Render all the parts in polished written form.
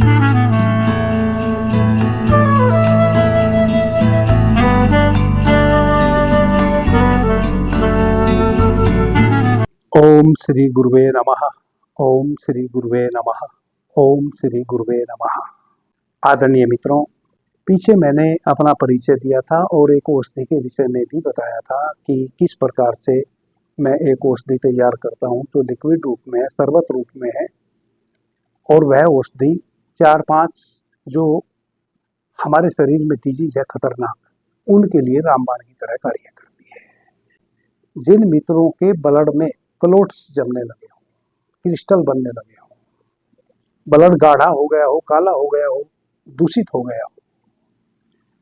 ओम श्री गुरुवे नमः। ओम श्री गुरुवे नमः। ओम श्री गुरुवे नमः। आदरणीय मित्रों, पीछे मैंने अपना परिचय दिया था और एक औषधि के विषय में भी बताया था कि किस प्रकार से मैं एक औषधि तैयार करता हूं, जो लिक्विड रूप में है, शरबत रूप में है। और वह औषधि 4-5 जो हमारे शरीर में डिजीज है खतरनाक, उनके लिए रामबाण की तरह कार्य करती है। जिन मित्रों के ब्लड में क्लोट्स जमने लगे हो, क्रिस्टल बनने लगे हो, ब्लड गाढ़ा हो गया हो, काला हो गया हो, दूषित हो गया हो,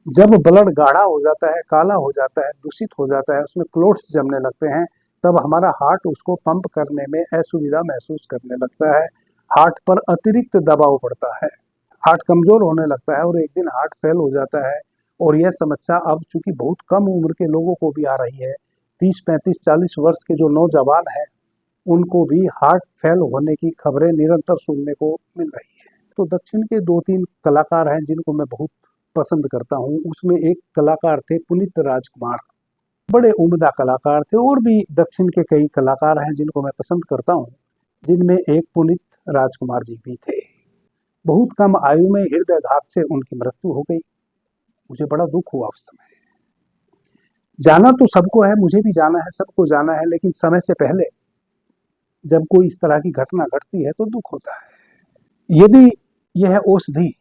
जब ब्लड गाढ़ा हो जाता है, काला हो जाता है, दूषित हो जाता है, उसमें क्लोट्स जमने लगते हैं, तब हमारा हार्ट उसको पंप करने में असुविधा महसूस करने लगता है। हार्ट पर अतिरिक्त दबाव पड़ता है, हार्ट कमजोर होने लगता है और एक दिन हार्ट फेल हो जाता है। और यह समस्या अब चूंकि बहुत कम उम्र के लोगों को भी आ रही है, 30, 35, 40 वर्ष के जो नौजवान हैं, उनको भी हार्ट फेल होने की खबरें निरंतर सुनने को मिल रही है। तो दक्षिण के 2-3 कलाकार हैं जिनको मैं बहुत पसंद करता हूं। उसमें एक कलाकार थे पुनीत राजकुमार, बड़े उम्दा कलाकार थे। और भी दक्षिण के कई कलाकार हैं जिनको मैं पसंद करता हूं, जिनमें एक पुनीत राजकुमार जी भी थे। बहुत कम आयु में हृदयघात से उनकी मृत्यु हो गई। मुझे बड़ा दुख हुआ उस समय। जाना तो सबको है, मुझे भी जाना है, सबको जाना है, लेकिन समय से पहले जब कोई इस तरह की घटना घटती है तो दुख होता है। यदि यह औषधि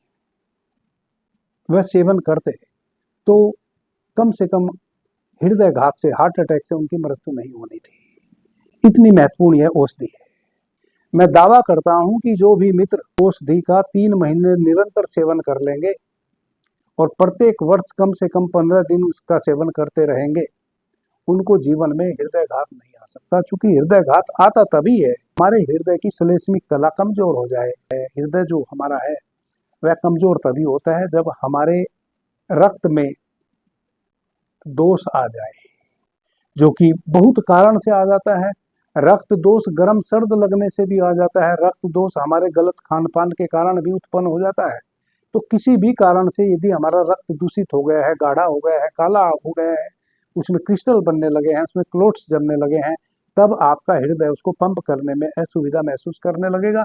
वह सेवन करते तो कम से कम हृदयघात से, हार्ट अटैक से उनकी मृत्यु नहीं होनी थी। इतनी महत्वपूर्ण यह औषधि है। मैं दावा करता हूं कि जो भी मित्र औषधि का 3 महीने निरंतर सेवन कर लेंगे और प्रत्येक वर्ष कम से कम 15 दिन उसका सेवन करते रहेंगे, उनको जीवन में हृदयघात नहीं आ सकता। चूंकि हृदयघात आता तभी है हमारे हृदय की श्लेष्मिक कला कमजोर हो जाए। हृदय जो हमारा है वह कमजोर तभी होता है जब हमारे रक्त में दोष आ जाए, जो कि बहुत कारण से आ जाता है। रक्त दोष गर्म सर्द लगने से भी आ जाता है। रक्त दोष हमारे गलत खान पान के कारण भी उत्पन्न हो जाता है। तो किसी भी कारण से यदि हमारा रक्त दूषित हो गया है, गाढ़ा हो गया है, काला हो गया है, उसमें क्रिस्टल बनने लगे हैं, उसमें क्लोट्स जमने लगे हैं, तब आपका हृदय उसको पंप करने में असुविधा महसूस करने लगेगा।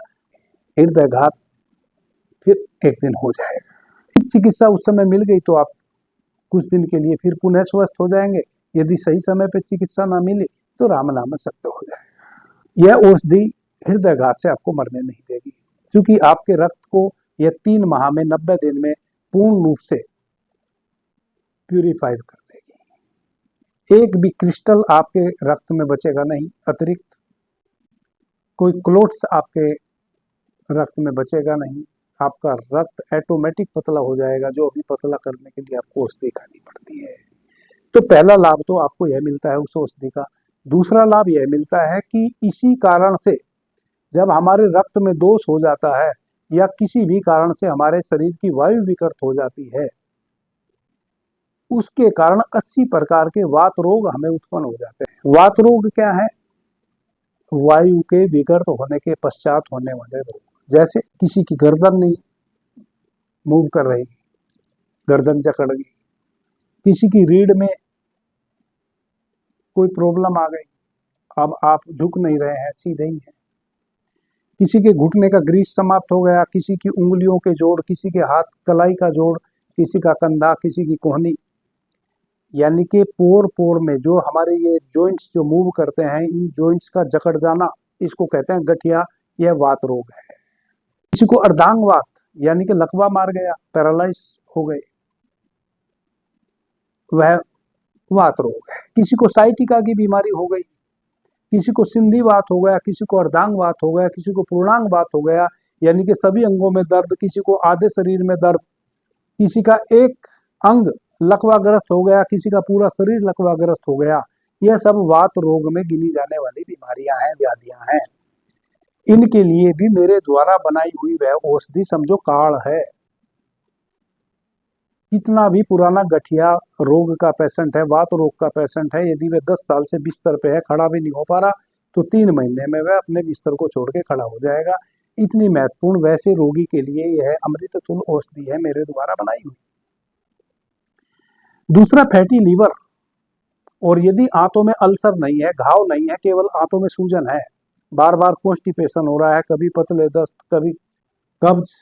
हृदयघात फिर एक दिन हो जाएगा। चिकित्सा उस समय मिल गई तो आप कुछ दिन के लिए फिर पुनः स्वस्थ हो जाएंगे। यदि सही समय पर चिकित्सा ना मिली तो राम नाम सत्य हो जाएगा। यह औषधि हृदयघात से आपको मरने नहीं देगी, क्योंकि आपके रक्त को यह 3 माह में 90 दिन में पूर्ण रूप से प्यूरिफाइड कर देगी। एक भी क्रिस्टल आपके रक्त में बचेगा नहीं, अतिरिक्त कोई क्लोट्स आपके रक्त में बचेगा नहीं। आपका रक्त ऑटोमेटिक पतला हो जाएगा, जो अभी पतला करने के लिए आपको औषधि खानी पड़ती है। तो पहला लाभ तो आपको यह मिलता है उस औषधि का। दूसरा लाभ यह मिलता है कि इसी कारण से जब हमारे रक्त में दोष हो जाता है या किसी भी कारण से हमारे शरीर की वायु विकृत हो जाती है, उसके कारण 80 प्रकार के वात रोग हमें उत्पन्न हो जाते हैं। वात रोग क्या है? वायु के विकृत होने के पश्चात होने वाले रोग। जैसे किसी की गर्दन नहीं मूव कर रही, गर्दन जकड़ गई, किसी की रीढ़ में कोई प्रॉब्लम आ गई, अब आप झुक नहीं रहे हैं, सीधे ही हैं, किसी के घुटने का ग्रीस समाप्त हो गया, किसी की उंगलियों के जोड़, किसी के हाथ कलाई का जोड़, किसी का कंधा, किसी की कोहनी, यानी कि पोर पोर में जो हमारे ये जॉइंट्स जो मूव करते हैं, इन जॉइंट्स का जकड़ जाना, इसको कहते हैं गठिया। यह वात रोग है। किसी को अर्धांगवात यानी कि लकवा मार गया, पैरालाइज हो गए, वह वात रोग है। किसी को साइटिका की बीमारी हो गई, किसी को सिंधी वात हो गया, किसी को अर्धांग वात हो गया, किसी को पूर्णांग वात हो गया, यानी कि सभी अंगों में दर्द, किसी को आधे शरीर में दर्द, किसी का एक अंग लकवाग्रस्त हो गया, किसी का पूरा शरीर लकवाग्रस्त हो गया। यह सब वात रोग में गिनी जाने वाली बीमारियां हैं, व्याधियां हैं। इनके लिए भी मेरे द्वारा बनाई हुई वह औषधि समझो काढ़ है। कितना भी पुराना गठिया रोग का पेशेंट है, वात रोग का पेशेंट है, यदि वह 10 साल से बिस्तर पे है, खड़ा भी नहीं हो पा रहा, तो 3 महीने में वह अपने बिस्तर को छोड़ के खड़ा हो जाएगा। इतनी महत्वपूर्ण, वैसे रोगी के लिए यह अमृत तुल्य औषधि है मेरे द्वारा बनाई हुई। दूसरा, फैटी लीवर, और यदि आंतों में अल्सर नहीं है, घाव नहीं है, केवल आंतों में सूजन है, बार बार कॉन्स्टिपेशन हो रहा है, कभी पतले दस्त, कभी कब्ज,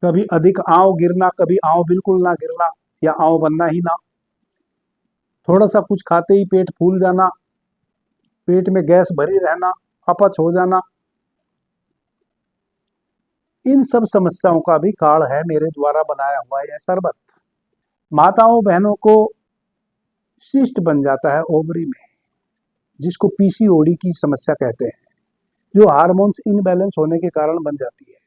कभी अधिक आंव गिरना, कभी आंव बिल्कुल ना गिरना या आंव बनना ही ना, थोड़ा सा कुछ खाते ही पेट फूल जाना, पेट में गैस भरी रहना, अपच हो जाना, इन सब समस्याओं का भी काढ़ है मेरे द्वारा बनाया हुआ यह शरबत। माताओं बहनों को सिस्ट बन जाता है ओवरी में, जिसको पीसीओडी की समस्या कहते हैं, जो हार्मोन्स इनबैलेंस होने के कारण बन जाती है।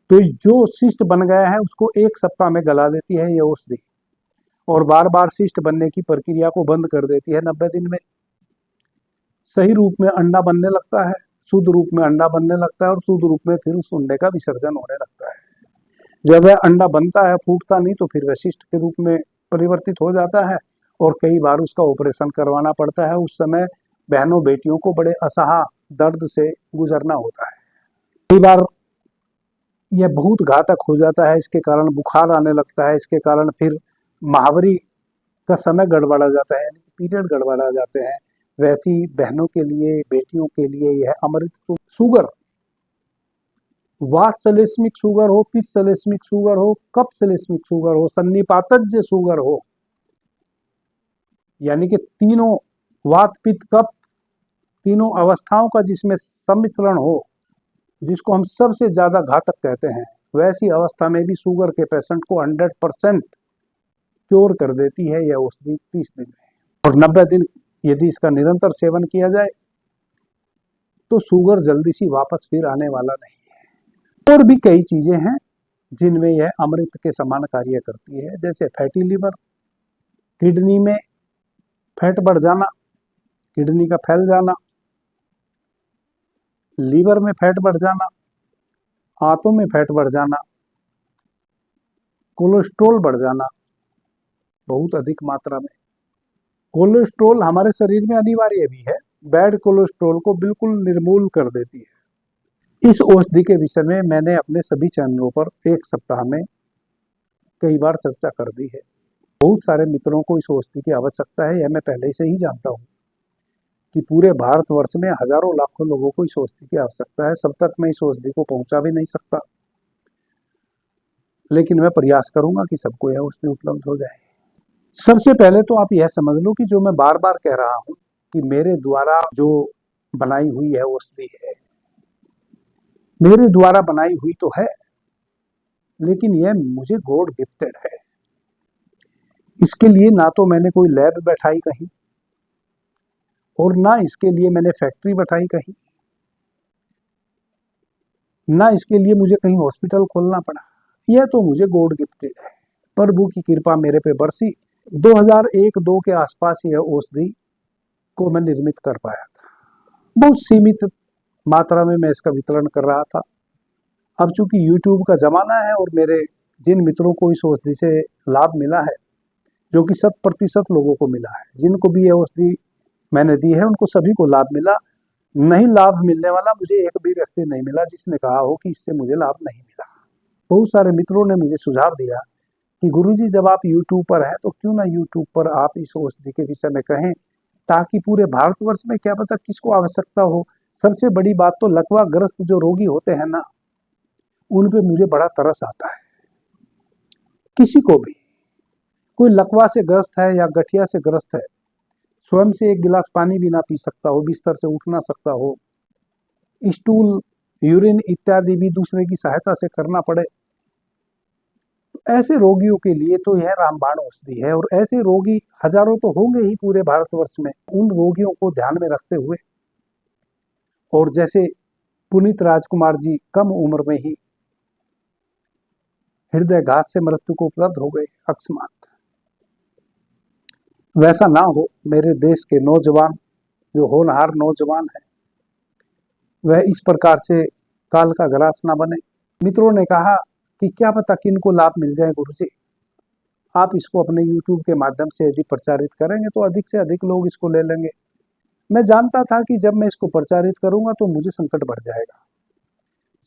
तो जो सिस्ट बन गया है उसको 1 सप्ताह में गला देती है ये औषधि, और बार बार सिस्ट बनने की प्रक्रिया को बंद कर देती है 90 दिन में। सही रूप में अंडा बनने लगता है, शुद्ध रूप में अंडा बनने लगता है, और शुद्ध रूप में फिर उस अंडे का विसर्जन होने लगता है। जब वह अंडा बनता है, फूटता नहीं, तो फिर वह शिष्ट के रूप में परिवर्तित हो जाता है, और कई बार उसका ऑपरेशन करवाना पड़ता है। उस समय बहनों बेटियों को बड़े असहा दर्द से गुजरना होता है। कई बार यह बहुत घातक हो जाता है, इसके कारण बुखार आने लगता है, इसके कारण फिर महावरी का समय गड़बड़ा जाता है, यानी पीरियड गड़बड़ा जाते हैं। वैसी बहनों के लिए, बेटियों के लिए यह अमृत। शुगर, वात सलेस्मिक शुगर हो, पित्त सलेस्मिक शुगर हो, कफ सलेस्मिक शुगर हो, सन्निपातज्य शुगर हो, यानी कि तीनों वात पित्त कफ, तीनों अवस्थाओं का जिसमें सम्मिश्रण हो, जिसको हम सबसे ज्यादा घातक कहते हैं, वैसी अवस्था में भी शुगर के पेशेंट को 100% क्योर कर देती है यह औषधि 30 दिन में। और 90 दिन यदि इसका निरंतर सेवन किया जाए तो शुगर जल्दी सी वापस फिर आने वाला नहीं है। और भी कई चीजें हैं जिनमें यह अमृत के समान कार्य करती है, जैसे फैटी लीवर, किडनी में फैट बढ़ जाना, किडनी का फैल जाना, लीवर में फैट बढ़ जाना, आंतों में फैट बढ़ जाना, कोलेस्ट्रॉल बढ़ जाना बहुत अधिक मात्रा में। कोलेस्ट्रॉल हमारे शरीर में अनिवार्य भी है, बैड कोलेस्ट्रॉल को बिल्कुल निर्मूल कर देती है। इस औषधि के विषय में मैंने अपने सभी चैनलों पर 1 सप्ताह में कई बार चर्चा कर दी है। बहुत सारे मित्रों को इस औषधि की आवश्यकता है, यह मैं पहले से ही जानता हूँ कि पूरे भारतवर्ष में हजारों लाखों लोगों को इस औषधि की आवश्यकता है। सब तक मैं इस औषधि को पहुंचा भी नहीं सकता, लेकिन मैं प्रयास करूंगा कि सबको यह औषधि उपलब्ध हो जाए। सबसे पहले तो आप यह समझ लो कि जो मैं बार बार कह रहा हूं कि मेरे द्वारा जो बनाई हुई है औषधि है, मेरे द्वारा बनाई हुई तो है, लेकिन यह मुझे गॉड गिफ्टेड है। इसके लिए ना तो मैंने कोई लैब बैठाई कहीं, और ना इसके लिए मैंने फैक्ट्री बैठाई कहीं, ना इसके लिए मुझे कहीं हॉस्पिटल खोलना पड़ा। यह तो मुझे गॉड गिफ्टेड है, प्रभु की कृपा मेरे पे बरसी। 2001-2 के आसपास यह औषधि को मैं निर्मित कर पाया था। बहुत सीमित मात्रा में मैं इसका वितरण कर रहा था। अब चूंकि YouTube का जमाना है और मेरे जिन मित्रों को इस औषधि से लाभ मिला है, जो कि 100% लोगों को मिला है, जिनको भी यह औषधि मैंने दी है उनको सभी को लाभ मिला। नहीं लाभ मिलने वाला मुझे एक भी व्यक्ति नहीं मिला जिसने कहा हो कि इससे मुझे लाभ नहीं मिला। बहुत सारे मित्रों ने मुझे सुझाव दिया कि गुरुजी जब आप YouTube पर हैं तो क्यों ना YouTube पर आप इस औषधि के विषय में कहें, ताकि पूरे भारतवर्ष में क्या पता किसको आवश्यकता हो। सबसे बड़ी बात तो लकवा ग्रस्त जो रोगी होते हैं ना, उन पे मुझे बड़ा तरस आता है। किसी को भी कोई लकवा से ग्रस्त है या गठिया से ग्रस्त है, स्वयं से 1 गिलास पानी भी ना पी सकता हो, बिस्तर से उठ ना सकता हो, स्टूल, यूरिन इत्यादि भी दूसरे की सहायता से करना पड़े, ऐसे रोगियों के लिए तो यह रामबाण औषधि है। और ऐसे रोगी हजारों तो होंगे ही पूरे भारतवर्ष में। उन रोगियों को ध्यान में रखते हुए, और जैसे पुनीत राजकुमार जी कम उम्र में ही हृदय घात से मृत्यु को उपलब्ध हो गए अकस्मात, वैसा ना हो। मेरे देश के नौजवान, जो होनहार नौजवान है, वह इस प्रकार से काल का ग्रास ना बने। मित्रों ने कहा कि क्या पता किनको लाभ मिल जाए गुरुजी, आप इसको अपने YouTube के माध्यम से यदि प्रचारित करेंगे तो अधिक से अधिक लोग इसको ले लेंगे। मैं जानता था कि जब मैं इसको प्रचारित करूंगा तो मुझे संकट बढ़ जाएगा।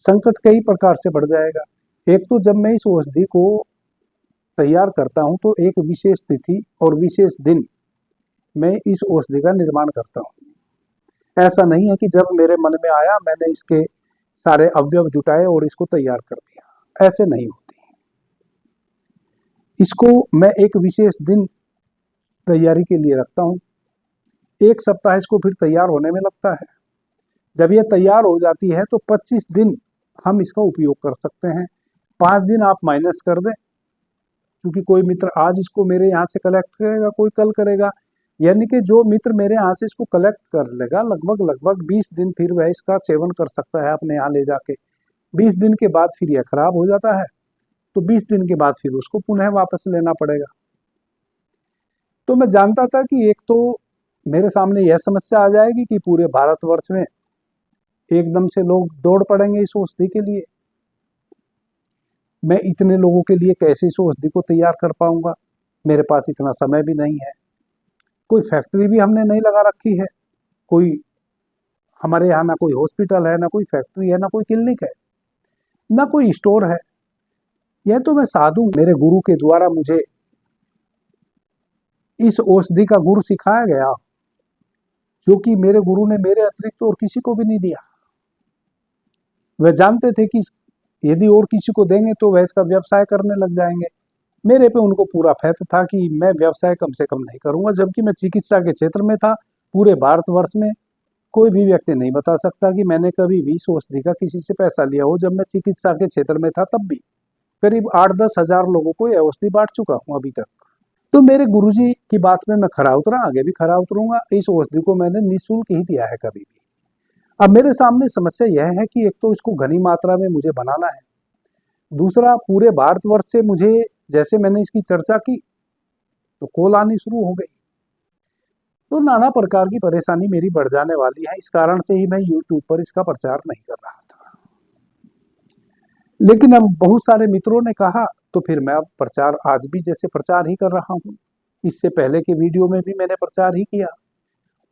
संकट कई प्रकार से बढ़ जाएगा। एक तो जब मैं इस औषधि को तैयार करता हूं तो एक विशेष तिथि और विशेष दिन मैं इस औषधि का निर्माण करता हूं। ऐसा नहीं है कि जब मेरे मन में आया मैंने इसके सारे अवयव जुटाए और इसको तैयार कर दिया, ऐसे नहीं होती। इसको मैं एक विशेष दिन तैयारी के लिए रखता हूँ। एक सप्ताह इसको फिर तैयार होने में लगता है। जब ये तैयार हो जाती है तो 25 दिन हम इसका उपयोग कर सकते हैं। 5 दिन आप माइनस कर दें, क्योंकि कोई मित्र आज इसको मेरे यहाँ से कलेक्ट करेगा, कोई कल करेगा, यानी कि जो मित्र मेरे यहाँ से इसको कलेक्ट कर लेगा लगभग 20 दिन फिर वह इसका सेवन कर सकता है अपने यहाँ ले जाके। 20 दिन के बाद फिर यह खराब हो जाता है, तो 20 दिन के बाद फिर उसको पुनः वापस लेना पड़ेगा। तो मैं जानता था कि एक तो मेरे सामने यह समस्या आ जाएगी कि पूरे भारतवर्ष में एकदम से लोग दौड़ पड़ेंगे इस औषधि के लिए। मैं इतने लोगों के लिए कैसे इस औषधि को तैयार कर पाऊंगा? मेरे पास इतना समय भी नहीं है। कोई फैक्ट्री भी हमने नहीं लगा रखी है। कोई हमारे यहाँ ना कोई हॉस्पिटल है, ना कोई फैक्ट्री है, ना कोई क्लिनिक है, ना कोई स्टोर है। यह तो मैं साधु मेरे गुरु के द्वारा मुझे इस औषधि का गुण सिखाया गया, जो कि मेरे गुरु ने मेरे अतिरिक्त और किसी को भी नहीं दिया। वह जानते थे कि यदि और किसी को देंगे तो वह इसका व्यवसाय करने लग जाएंगे। मेरे पे उनको पूरा फैथ था कि मैं व्यवसाय कम से कम नहीं करूंगा, जबकि मैं चिकित्सा के क्षेत्र में था। पूरे भारतवर्ष में कोई भी व्यक्ति नहीं बता सकता कि मैंने कभी भी इस औषधि का किसी से पैसा लिया हो। जब मैं चिकित्सा के क्षेत्र में था तब भी करीब 8-10 हजार लोगों को यह औषधि बांट चुका हूँ अभी तक। तो मेरे गुरुजी की बात में मैं खरा उतरा, आगे भी खरा उतरूंगा। इस औषधि को मैंने निःशुल्क ही दिया है कभी भी। अब मेरे सामने समस्या यह है कि एक तो इसको घनी मात्रा में मुझे बनाना है, दूसरा पूरे भारतवर्ष से मुझे, जैसे मैंने इसकी चर्चा की तो कॉल आनी शुरू हो गई, तो नाना प्रकार की परेशानी मेरी बढ़ जाने वाली है। इस कारण से ही मैं YouTube पर इसका प्रचार नहीं कर रहा था। लेकिन अब बहुत सारे मित्रों ने कहा तो फिर मैं अब प्रचार आज भी जैसे प्रचार ही कर रहा हूँ। इससे पहले के वीडियो में भी मैंने प्रचार ही किया।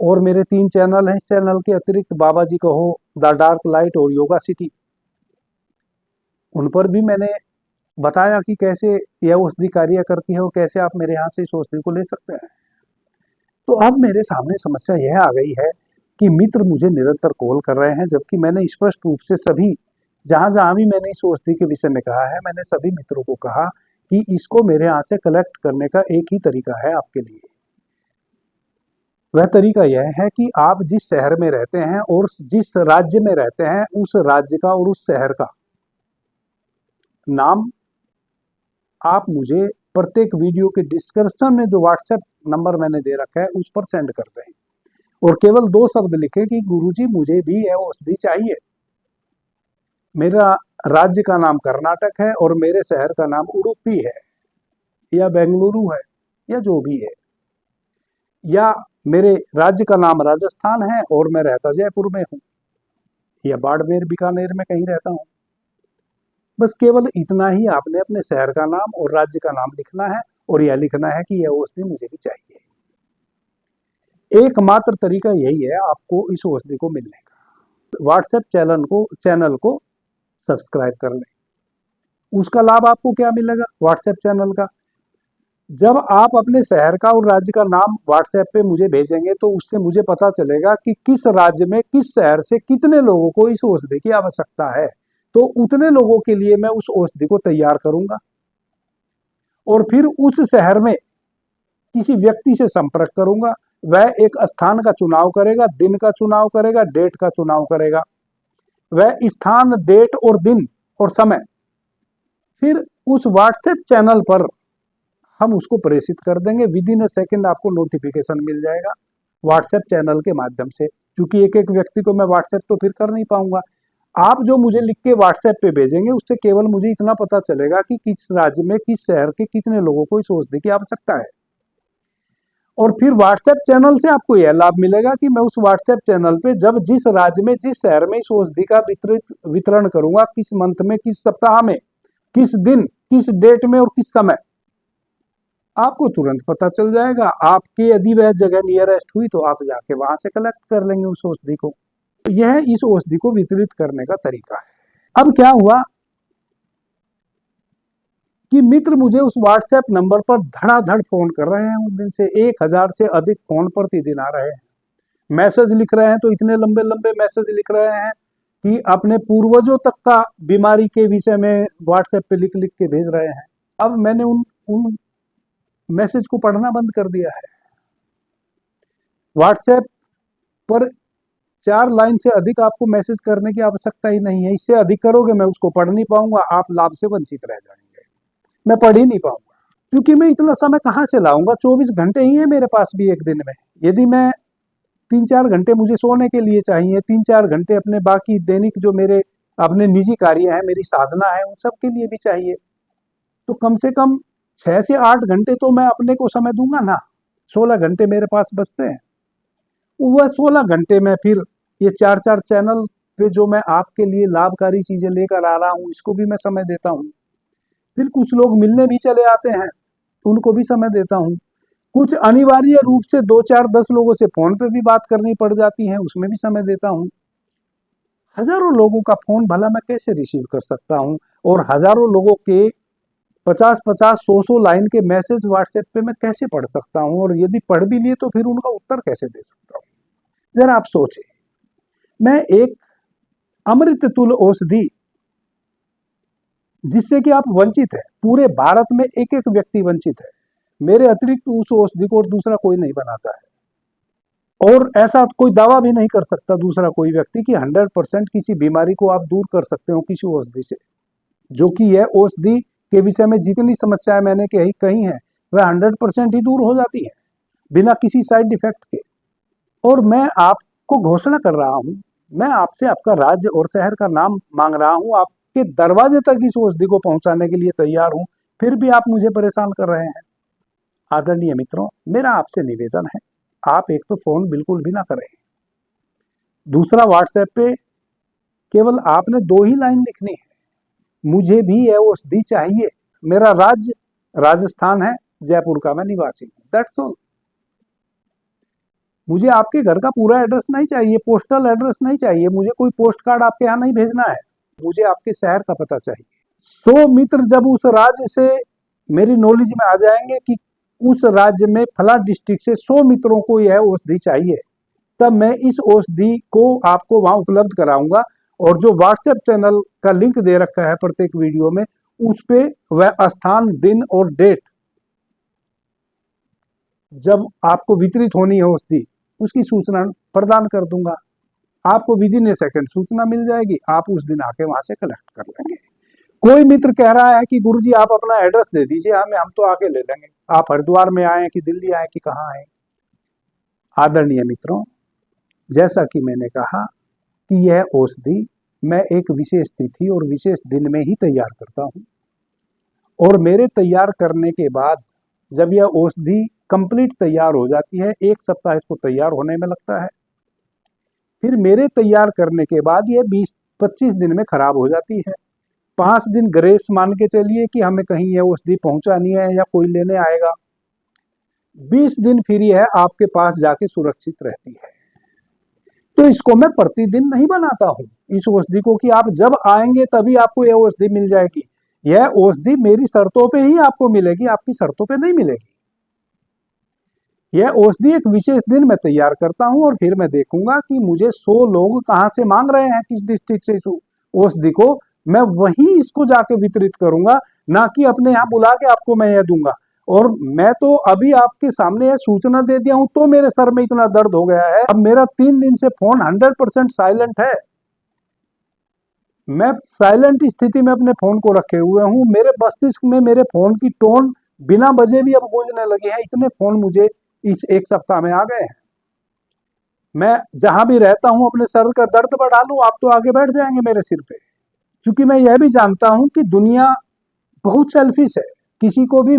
और मेरे 3 चैनल हैं। इस चैनल के अतिरिक्त बाबा जी कहो, द डार्क लाइट और योगा सिटी, उन पर भी मैंने बताया कि कैसे यह औषधि कार्य करती है और कैसे आप मेरे यहाँ से इस औषधि को ले सकते हैं। तो अब मेरे सामने समस्या यह आ गई है कि मित्र मुझे निरंतर कॉल कर रहे हैं, जबकि मैंने स्पष्ट रूप से सभी जहाँ जहाँ भी मैंने इस औषधि के विषय में कहा है, मैंने सभी मित्रों को कहा कि इसको मेरे यहाँ से कलेक्ट करने का एक ही तरीका है आपके लिए। वह तरीका यह है कि आप जिस शहर में रहते हैं और जिस राज्य में रहते हैं, उस राज्य का और उस शहर का नाम आप मुझे प्रत्येक वीडियो के डिस्क्रिप्शन में जो व्हाट्सएप नंबर मैंने दे रखा है उस पर सेंड कर दें, और केवल 2 शब्द लिखें कि गुरुजी मुझे भी यह औषधि चाहिए। मेरा राज्य का नाम कर्नाटक है और मेरे शहर का नाम उडुपी है या बेंगलुरु है या जो भी है, या मेरे राज्य का नाम राजस्थान है और मैं रहता जयपुर में हूँ, या बाड़मेर बीकानेर में कहीं रहता हूँ। बस केवल इतना ही आपने अपने शहर का नाम और राज्य का नाम लिखना है, और यह लिखना है कि यह औषधि मुझे भी चाहिए। एकमात्र तरीका यही है आपको इस औषधि को मिलने का। व्हाट्सएप चैनल को सब्सक्राइब कर लें। उसका लाभ आपको क्या मिलेगा व्हाट्सएप चैनल का? जब आप अपने शहर का और राज्य का नाम व्हाट्सएप पे मुझे भेजेंगे तो उससे मुझे पता चलेगा कि किस राज्य में किस शहर से कितने लोगों को इस औषधि की आवश्यकता है। तो उतने लोगों के लिए मैं उस औषधि को तैयार करूंगा, और फिर उस शहर में किसी व्यक्ति से संपर्क करूंगा। वह एक स्थान का चुनाव करेगा, दिन का चुनाव करेगा, डेट का चुनाव करेगा। वह स्थान, डेट और दिन और समय फिर उस व्हाट्सएप चैनल पर हम उसको प्रेषित कर देंगे। विद इन अ सेकेंड आपको नोटिफिकेशन मिल जाएगा व्हाट्सएप चैनल के माध्यम से। क्योंकि एक एक व्यक्ति को मैं व्हाट्सएप तो फिर कर नहीं पाऊंगा। आप जो मुझे लिख के व्हाट्सएप पे भेजेंगे उससे केवल मुझे इतना पता चलेगा कि किस राज्य में किस शहर के कितने लोगों को इस औषधि की आवश्यकता है। और फिर व्हाट्सएप चैनल से आपको यह लाभ मिलेगा कि मैं उस व्हाट्सएप चैनल पे जब जिस राज्य में जिस शहर में इस औषधि का वितरण करूंगा, किस मंथ में, किस सप्ताह में, किस दिन, किस डेट में और किस समय, आपको तुरंत पता चल जाएगा। आपके यदि वह जगह नियरेस्ट हुई तो आप जाके वहां से कलेक्ट कर लेंगे उस औषधि को। तो यह इस औषधि को वितरित करने का तरीका है। अब क्या हुआ कि मित्र मुझे उस व्हाट्सएप नंबर पर धड़ाधड़ फोन कर रहे हैं। उस दिन से 1000 से अधिक फोन प्रतिदिन आ रहे हैं। मैसेज लिख रहे हैं तो इतने लंबे लंबे मैसेज लिख रहे हैं कि अपने पूर्वजों तक का बीमारी के विषय में व्हाट्सएप पे लिख लिख के भेज रहे हैं। अब मैंने उन मैसेज को पढ़ना बंद कर दिया है। व्हाट्सएप पर 4 लाइन से अधिक आपको मैसेज करने की आवश्यकता ही नहीं है। इससे अधिक करोगे मैं उसको पढ़ नहीं पाऊंगा, आप लाभ से वंचित रह जाएंगे, मैं पढ़ ही नहीं पाऊंगा। क्योंकि मैं इतना समय कहाँ से लाऊंगा? 24 घंटे ही है मेरे पास भी एक दिन में। यदि मैं 3-4 घंटे मुझे सोने के लिए चाहिए, 3-4 घंटे अपने बाकी दैनिक जो मेरे अपने निजी कार्य हैं, मेरी साधना है, उन सब के लिए भी चाहिए, तो कम से कम 6 से 8 घंटे तो मैं अपने को समय दूंगा ना। 16 घंटे मेरे पास बचते हैं। वह 16 घंटे में फिर ये 4-4 चैनल पे जो मैं आपके लिए लाभकारी चीजें लेकर आ रहा हूँ, इसको भी मैं समय देता हूँ। फिर कुछ लोग मिलने भी चले आते हैं, उनको भी समय देता हूँ। कुछ अनिवार्य रूप से 2-4-10 लोगों से फोन पे भी बात करनी पड़ जाती है, उसमें भी समय देता हूँ। हजारों लोगों का फोन भला मैं कैसे रिसीव कर सकता हूँ? और हजारों लोगों के 50-50, 100-100 लाइन के मैसेज व्हाट्सएप पे मैं कैसे पढ़ सकता हूँ? और यदि पढ़ भी लिए तो फिर उनका उत्तर कैसे दे सकता हूँ? जरा आप सोचें। मैं एक अमृत तुल्य औषधि जिससे कि आप वंचित है, पूरे भारत में एक एक व्यक्ति वंचित है। मेरे अतिरिक्त उस औषधि को और दूसरा कोई नहीं बनाता है, और ऐसा कोई दावा भी नहीं कर सकता दूसरा कोई व्यक्ति कि 100% किसी बीमारी को आप दूर कर सकते हो किसी औषधि से। जो कि यह औषधि के विषय में जितनी समस्याएं मैंने कही हैं वह 100% ही दूर हो जाती है बिना किसी साइड इफेक्ट के। और मैं आपको घोषणा कर रहा हूं, मैं आपसे आपका राज्य और शहर का नाम मांग रहा हूं, आपके दरवाजे तक इस औषधि को पहुंचाने के लिए तैयार हूं, फिर भी आप मुझे परेशान कर रहे हैं। आदरणीय मित्रों, मेरा आपसे निवेदन है, आप एक तो फोन बिल्कुल भी ना करें, दूसरा व्हाट्सएप पे केवल आपने 2 ही लाइन लिखनी है, मुझे भी यह औषधि चाहिए, मेरा राज्य राजस्थान है, जयपुर का मैं निवासी हूँ, दैट्स ऑल। मुझे आपके घर का पूरा एड्रेस नहीं चाहिए, पोस्टल एड्रेस नहीं चाहिए, मुझे कोई पोस्ट कार्ड आपके यहाँ नहीं भेजना है, मुझे आपके शहर का पता चाहिए। 100 मित्र जब उस राज्य से मेरी नॉलेज में आ जाएंगे कि उस राज्य में फला डिस्ट्रिक्ट से 100 मित्रों को यह औषधि चाहिए, तब मैं इस औषधि को आपको वहां उपलब्ध कराऊंगा। और जो व्हाट्सएप चैनल का लिंक दे रखा है प्रत्येक वीडियो में, उस पे वह स्थान, दिन और डेट जब आपको वितरित होनी है औषधि, उसकी सूचना प्रदान कर दूंगा। आपको विद इन ए सेकंड सूचना मिल जाएगी, आप उस दिन आके वहां से कलेक्ट कर लेंगे। कोई मित्र कह रहा है कि गुरुजी आप अपना एड्रेस दे दीजिए हमें, हम तो आके ले लेंगे। आप हरिद्वार में आए कि दिल्ली आए कि कहाँ आए? आदरणीय मित्रों, जैसा कि मैंने कहा कि यह औषधि मैं एक विशेष तिथि और विशेष दिन में ही तैयार करता हूँ, और मेरे तैयार करने के बाद जब यह औषधि कंप्लीट तैयार हो जाती है, 1 सप्ताह इसको तैयार होने में लगता है, फिर मेरे तैयार करने के बाद यह 20-25 दिन में खराब हो जाती है। 5 दिन ग्रेस मान के चलिए कि हमें कहीं यह औषधि पहुंचानी है या कोई लेने आएगा, 20 दिन फिर यह आपके पास जाके सुरक्षित रहती है। तो इसको मैं प्रतिदिन नहीं बनाता हूं इस औषधि को कि आप जब आएंगे तभी आपको यह औषधि मिल जाएगी। यह औषधि मेरी शर्तों पे ही आपको मिलेगी, आपकी शर्तों पे नहीं मिलेगी। यह औषधि एक विशेष दिन मैं तैयार करता हूं, और फिर मैं देखूंगा कि मुझे 100 लोग कहां से मांग रहे हैं, किस डिस्ट्रिक्ट से इस औषधि को, मैं वही इसको जाके वितरित करूंगा, ना कि अपने यहाँ बुला के आपको मैं यह दूंगा। और मैं तो अभी आपके सामने यह सूचना दे दिया हूं तो मेरे सर में इतना दर्द हो गया है। अब मेरा 3 दिन से फोन 100% साइलेंट है, मैं साइलेंट स्थिति में अपने फोन को रखे हुए हूं। मेरे मस्तिष्क में मेरे फोन की टोन बिना बजे भी अब गूंजने लगी है। इतने फोन मुझे इस 1 सप्ताह में आ गए हैं। मैं जहां भी रहता हूं अपने सर का दर्द बढ़ा लूं, आप तो आगे बैठ जाएंगे मेरे सिर पे। क्योंकि मैं यह भी जानता हूं कि दुनिया बहुत सेल्फिश है, किसी को भी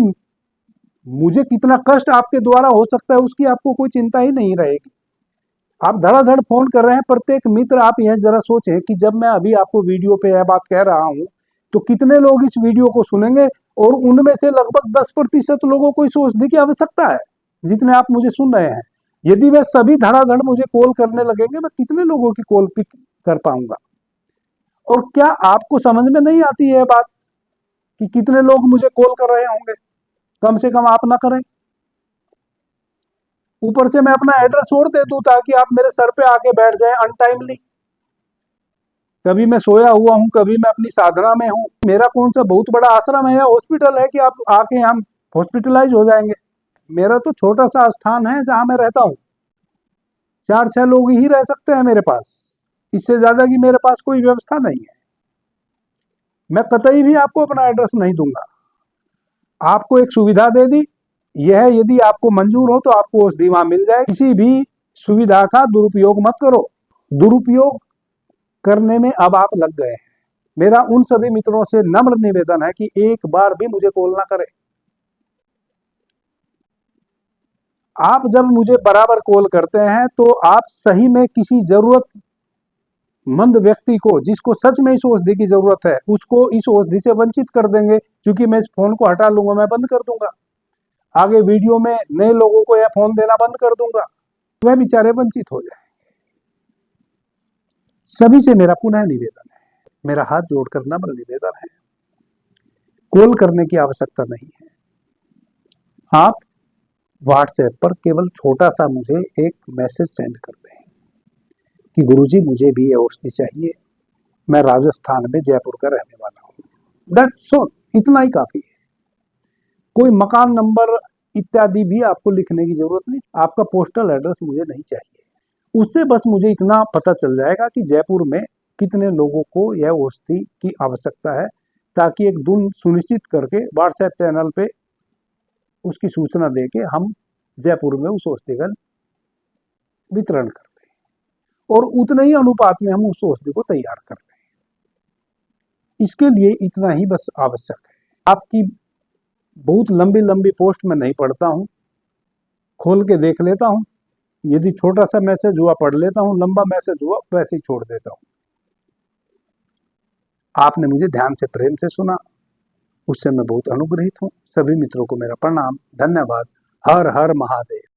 मुझे कितना कष्ट आपके द्वारा हो सकता है उसकी आपको कोई चिंता ही नहीं रहेगी। आप धड़ाधड़ फोन कर रहे हैं प्रत्येक मित्र। आप यह जरा सोचें कि जब मैं अभी आपको वीडियो पे यह बात कह रहा हूं तो कितने लोग इस वीडियो को सुनेंगे और उनमें से लगभग 10% लोगों को इस औषधि की आवश्यकता है, जितने आप मुझे सुन रहे हैं। यदि वे सभी धड़ाधड़ मुझे कॉल करने लगेंगे, मैं कितने लोगों की कॉल पिक कर पाऊंगा? और क्या आपको समझ में नहीं आती है बात कि कितने लोग मुझे कॉल कर रहे होंगे? कम से कम आप ना करें। ऊपर से मैं अपना एड्रेस छोड़ दे दूं ताकि आप मेरे सर पे आके बैठ जाए अनटाइमली। कभी मैं सोया हुआ हूं, कभी मैं अपनी साधना में हूं। मेरा कौन सा बहुत बड़ा आश्रम है या हॉस्पिटल है कि आप आके यहाँ हॉस्पिटलाइज हो जाएंगे? मेरा तो छोटा सा स्थान है जहां मैं रहता हूँ। 4-6 लोग ही रह सकते हैं मेरे पास, इससे ज्यादा की मेरे पास कोई व्यवस्था नहीं है। मैं कतई भी आपको अपना एड्रेस नहीं दूंगा। आपको एक सुविधा दे दी, यह यदि आपको मंजूर हो तो आपको औषधि वहां मिल जाए। किसी भी सुविधा का दुरुपयोग मत करो। दुरुपयोग करने में अब आप लग गए हैं। मेरा उन सभी मित्रों से नम्र निवेदन है कि एक बार भी मुझे कॉल ना करें। आप जब मुझे बराबर कॉल करते हैं तो आप सही में किसी जरूरतमंद व्यक्ति को, जिसको सच में इस औषधि की जरूरत है, उसको इस औषधि से वंचित कर देंगे। क्योंकि मैं इस फोन को हटा लूंगा, मैं बंद कर दूंगा, आगे वीडियो में नए लोगों को यह फोन देना बंद कर दूंगा, वह बेचारे वंचित हो जाए। सभी से मेरा पुनः निवेदन है, मेरा हाथ जोड़कर नम्र निवेदन है, कॉल करने की आवश्यकता नहीं है। आप व्हाट्सएप पर केवल छोटा सा मुझे एक मैसेज सेंड कर दें कि गुरुजी मुझे भी ये औषधि चाहिए, मैं राजस्थान में जयपुर का रहने वाला हूँ। दैट्स ऑल, इतना ही काफी है। कोई मकान नंबर इत्यादि भी आपको लिखने की जरूरत नहीं, आपका पोस्टल एड्रेस मुझे नहीं चाहिए। उससे बस मुझे इतना पता चल जाएगा कि जयपुर में कितने लोगों को यह औषधि की आवश्यकता है, ताकि एक दिन सुनिश्चित करके व्हाट्सएप चैनल पे उसकी सूचना देके हम जयपुर में उस औषधि का वितरण कर दें और उतने ही अनुपात में हम उस औषधि को तैयार कर दें। इसके लिए इतना ही बस आवश्यक है। आपकी बहुत लंबी लंबी पोस्ट में नहीं पढ़ता हूं, खोल के देख लेता हूं, यदि छोटा सा मैसेज हुआ पढ़ लेता हूं, लंबा मैसेज हुआ वैसे ही छोड़ देता हूं। आपने मुझे ध्यान से, प्रेम से सुना, उससे मैं बहुत अनुग्रहित हूं। सभी मित्रों को मेरा प्रणाम, धन्यवाद। हर हर महादेव।